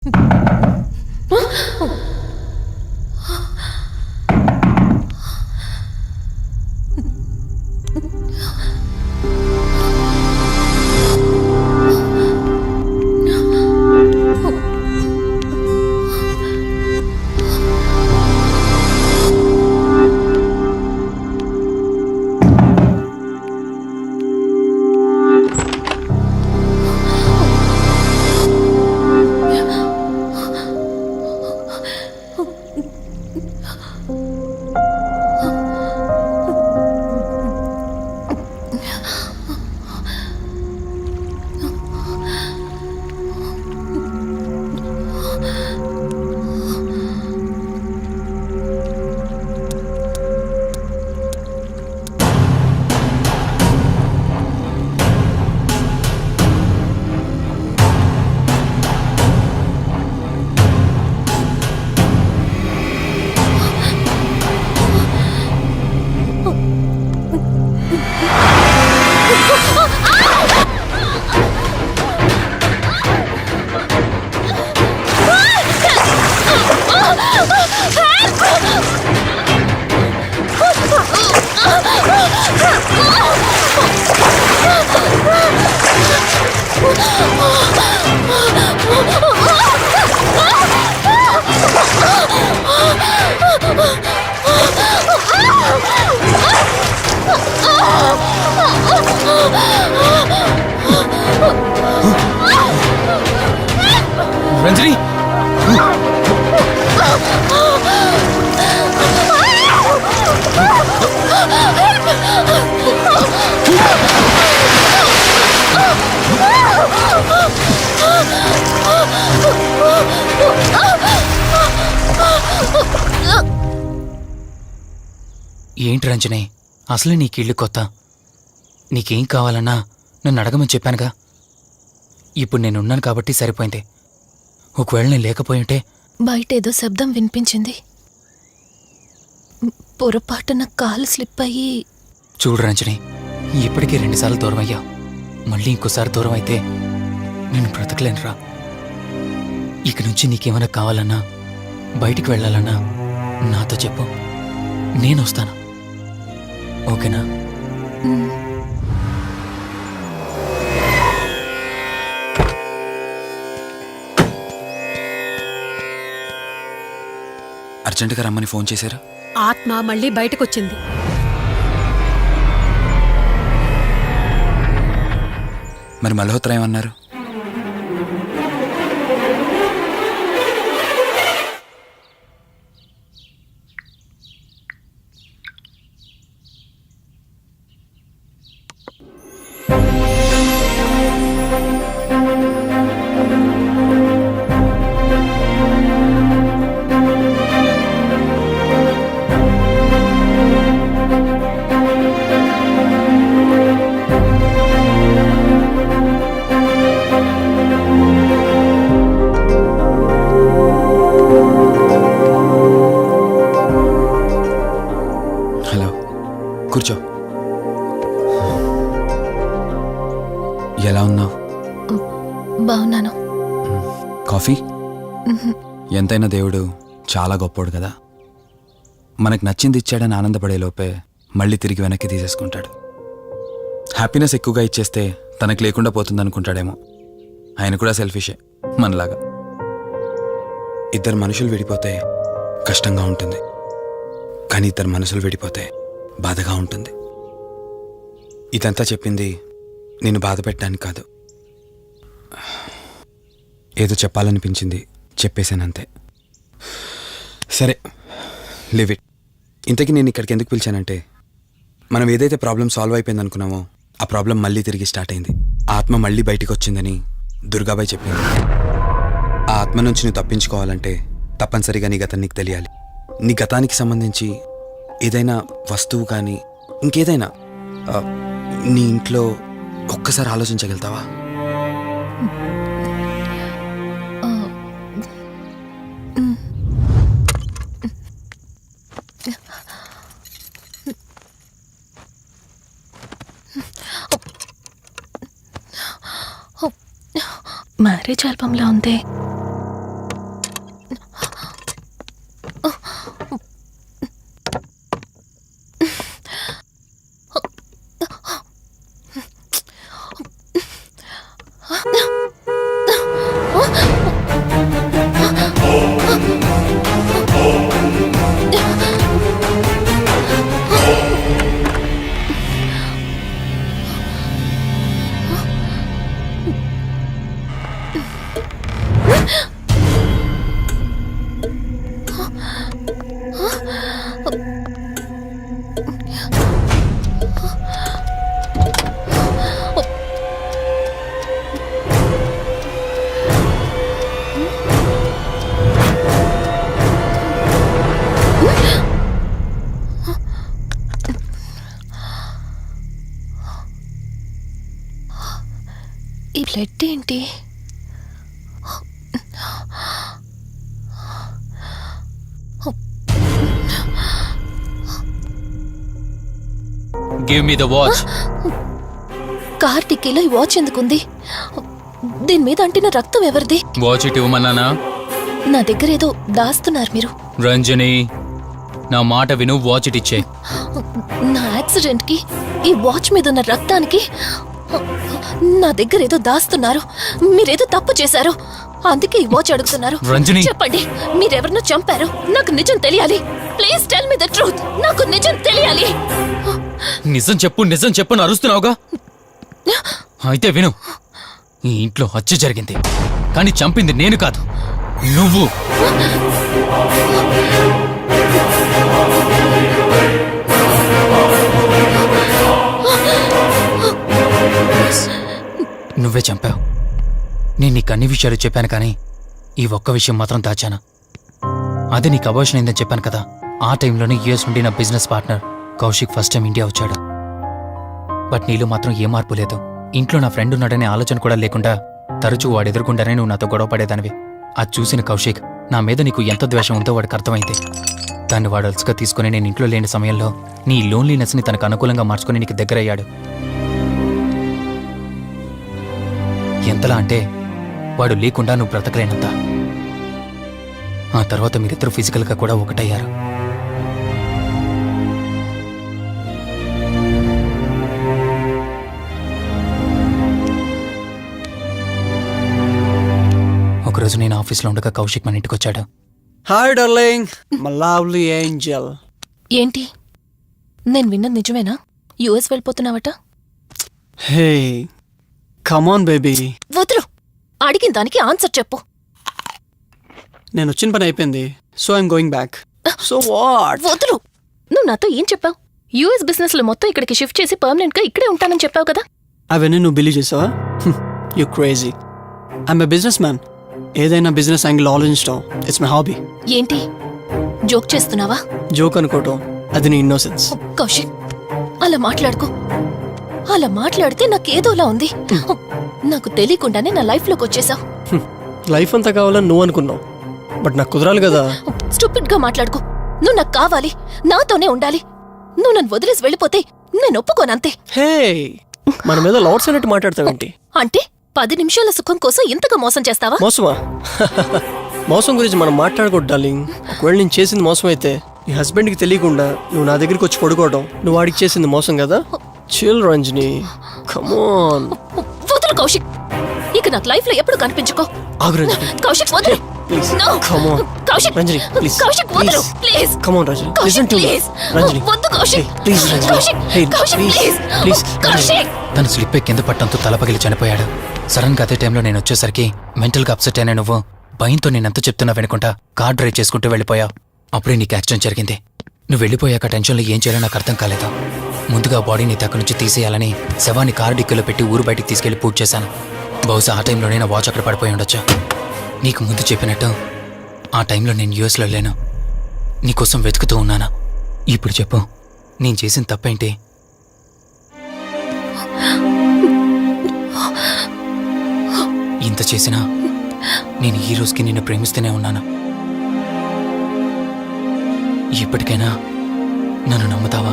రంజని ఏంటి రంజని, అసలు నీకిళ్ళు కొత్త. నీకేం కావాలన్నా నన్ను అడగమని చెప్పానుగా. ఇప్పుడు నేనున్నాను కాబట్టి సరిపోయింది. ఒకవేళ నేను లేకపోయింటే బయట ఏదో శబ్దం వినిపించింది. పొరపాటున కాలు స్లిప్ అయ్యి. చూడు రంజని, ఇప్పటికీ 2 సార్లు దూరం అయ్యా. మళ్ళీ ఇంకోసారి దూరం అయితే నేను బ్రతకలేనురా. ఇక నుంచి నీకేమైనా కావాలన్నా, బయటికి వెళ్ళాలన్నా నాతో చెప్పు, నేను వస్తాను. ఓకేనా? అర్జెంటుగా రమ్మని ఫోన్ చేశారు. ఆత్మ మళ్ళీ బయటకొచ్చింది. మరి మల్హోత్రా ఏమన్నారు? కూర్చో. ఎలా ఉన్నావు? బాగున్నాను. కాఫీ? ఎంతైనా దేవుడు చాలా గొప్పోడు కదా. మనకు నచ్చింది ఇచ్చాడని ఆనందపడే లోపే మళ్ళీ తిరిగి వెనక్కి తీసేసుకుంటాడు. హ్యాపీనెస్ ఎక్కువగా ఇచ్చేస్తే తనకు లేకుండా పోతుందనుకుంటాడేమో. ఆయన కూడా సెల్ఫిషే మనలాగా. ఇద్దరు మనుషులు విడిపోతే కష్టంగా ఉంటుంది, కానీ ఇద్దరు మనసులు విడిపోతే బాధగా ఉంటుంది. ఇదంతా చెప్పింది నేను బాధ పెట్టడానికి కాదు. ఏదో చెప్పాలనిపించింది, చెప్పేశానంతే. సరే, లివ్ ఇట్. ఇంతకీ నేను ఇక్కడికి ఎందుకు పిలిచానంటే, మనం ఏదైతే ప్రాబ్లం సాల్వ్ అయిపోయింది అనుకున్నామో ఆ ప్రాబ్లం మళ్ళీ తిరిగి స్టార్ట్ అయింది. ఆత్మ మళ్ళీ బయటికి వచ్చిందని దుర్గాబాయ్ చెప్పింది. ఆ ఆత్మ నుంచి నువ్వు తప్పించుకోవాలంటే తప్పనిసరిగా నీ గతం నీకు తెలియాలి. నీ గతానికి సంబంధించి ఏదైనా వస్తువు కానీ ఇంకేదైనా నీ ఇంట్లో ఒక్కసారి ఆలోచించగలుగుతావా? మ్యారేజ్ ఆల్బంలా ఉంది. బ్లడ్ ఏంటి? Give me the watch. Car టిక్కీలో ఈ వాచ్ ఎందుకుంది? దీని మీద అంటిన రక్తం ఎవరిది? వాచ్ ఇటు ఇవ్వమన్నానా? నా దగ్గర ఏదో దాస్తున్నారు మీరు. రంజని, నా మాట విను, వాచ్ ఇటు ఇచ్చే. నా యాక్సిడెంట్ కి ఈ వాచ్ మీద ఉన్న రక్తానికి నా దగ్గర ఏదో దాస్తున్నారు. మీరేదో తప్పు చేశారు, అందుకే ఈ వాచ్ అడుగుతున్నారు. రంజని, చెప్పండి, మీరెవరినో చంపారు. నాకు నిజం తెలియాలి. Please tell me the truth. నాకు నిజం తెలియాలి. నిజం చెప్పు, నిజం చెప్పు అని అరుస్తున్నావుగా. అయితే విను, ఈ ఇంట్లో హత్య జరిగింది, కానీ చంపింది నేను కాదు, నువ్వు. నువ్వే చంపావు. నేను నీకు అన్ని విషయాలు చెప్పాను, కానీ ఈ ఒక్క విషయం మాత్రం దాచాను. అదే నీకు అబార్షన్ అయిందని చెప్పాను కదా. ఆ టైంలోనే యూఎస్ నుండి నా business partner Kaushik first time India వచ్చాడు. బట్ నీలో మాత్రం ఏ మార్పు లేదు. ఇంట్లో నా ఫ్రెండ్ ఉన్నాడనే ఆలోచన కూడా లేకుండా తరచూ వాడు ఎదుర్కొంటానే నువ్వు నాతో గొడవ పడేదానివి. అది చూసిన కౌశిక్ నా మీద నీకు ఎంత ద్వేషం ఉందో వాడికి అర్థమైంది. దాన్ని వాడు అలసుగా తీసుకుని నేను ఇంట్లో లేని సమయంలో నీ లోన్లీనెస్ని తనకు అనుకూలంగా మార్చుకుని నీకు దగ్గరయ్యాడు. ఎంతలా అంటే వాడు లేకుండా నువ్వు బ్రతకలేనంత. ఆ తర్వాత మీరిద్దరు ఫిజికల్గా కూడా ఒకటయ్యారు. ఒకరోజు నేను ఆఫీస్లో ఉండగా కౌశిక్ మన ఇంటికి వచ్చాడు. Hi darling, my lovely angel. ఏంటి, నేను విన్నది నిజమేనా? యుఎస్ వెళ్ళిపోతున్నావట? Hey come on baby. వదులు, అడిగిన దానికి ఆన్సర్ చెప్పు. నేను వచ్చిన పని అయిపోయింది, so I'm going back. So what? వదులు. నువ్వు నాతో ఏం చెప్పావు? యుఎస్ బిజినెస్ లో మొత్తం ఇక్కడికి షిఫ్ట్ చేసి పర్మనెంట్ గా ఇక్కడే ఉంటానని చెప్పావు కదా. అవన్నీ నువ్వు బిలీవ్ చేసావా? You crazy. I'm a business man. ఏదైనా బిజినెస్ యాంగిల్ ఆలోచించడం ఇట్స్ మై హాబీ. ఏంటి, జోక్ చేస్తున్నావా? జోక్ అనుకోవటం అది నీ ఇన్నోసెన్స్. కౌశిక్, అలా మాట్లాడుకో. అలా మాట్లాడితే నాకేదోలా ఉంది. నాకు తెలియకుండానే నా లైఫ్ లోకి వచ్చేసావు. లైఫ్ అంతా కావాలని నువ్వు అనుకున్నావు, బట్ నాకు కుదరాలి కదా. స్టూపిడ్ గా మాట్లాడుకో. నువ్వు నాకు కావాలి, నాతోనే ఉండాలి. నువ్వు నన్ను వదిలేసి వెళ్ళిపోతే నేను ఒప్పుకోనంతే. హే, మన మీద లాట్స్ అన్నట్టు మాట్లాడతావేంటి? అంటే 10 నిమిషాల సుఖం కోసం ఇంతగా మోసం చేస్తావా? మోసమా? మోసం గురించి మనం మాట్లాడకూడదు డార్లింగ్. ఒకవేళ నేను చేసింది మోసం అయితే నీ హస్బెండ్కి తెలియకుండా నువ్వు నా దగ్గరికి వచ్చి పడుకోవడం నువ్వు వాడికి చేసింది మోసం కదా. Chill Ranjani, come on. వదులు కౌశిక్, ఇక నాకు లైఫ్ లో ఎప్పుడు కనిపించుకో. ఆగు రంజని, కౌశిక్ వదులు. Please. No. Come on Kaushik, Ranjani, please. Kaushik వదులు, please. Come on Ranjani, Kaushik, listen to me. Please. Ranjani, వద్దు Kaushik. Please Ranjani. Kaushik, hey, Kaushik, please, please. Please. Kaushik. తను స్లిప్ అయి కింద పట్టడంతో తల పగిలి చనిపోయాడు. సడన్ గా అదే టైంలో నేను వచ్చేసరికి మెంటల్ గా అప్సెట్ అయినా నువ్వు భయంతో నేనెంత చెప్తున్నా వినుకుంటా కార్ డ్రైవ్ చేసుకుంటూ వెళ్ళిపోయావు. అప్పుడే నీకు యాక్సిడెంట్ జరిగింది. నువ్వు వెళ్ళిపోయాక టెన్షన్లో ఏం చేయాలో నాకు అర్థం కాలేదు. ముందుగా బాడీని అక్కడి నుంచి తీసేయాలని శవాన్ని కారు డిక్కీలో పెట్టి ఊరు బయటికి తీసుకెళ్లి పూజ చేశాను. బహుశా ఆ టైంలోనే నా వాచ్ అక్కడ పడిపోయి ఉండొచ్చు. నీకు ముందు చెప్పినట్టు ఆ టైంలో నేను యూఎస్లో లేను, నీకోసం వెతుకుతూ ఉన్నాను. ఇప్పుడు చెప్పు, నేను చేసిన తప్పేంటి? ఇంత చేసినా నేను ఈ రోజుకి నిన్ను ప్రేమిస్తూనే ఉన్నాను. ఇప్పటికైనా నన్ను నమ్ముతావా?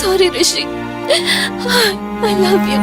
Sorry Rishi, I love you.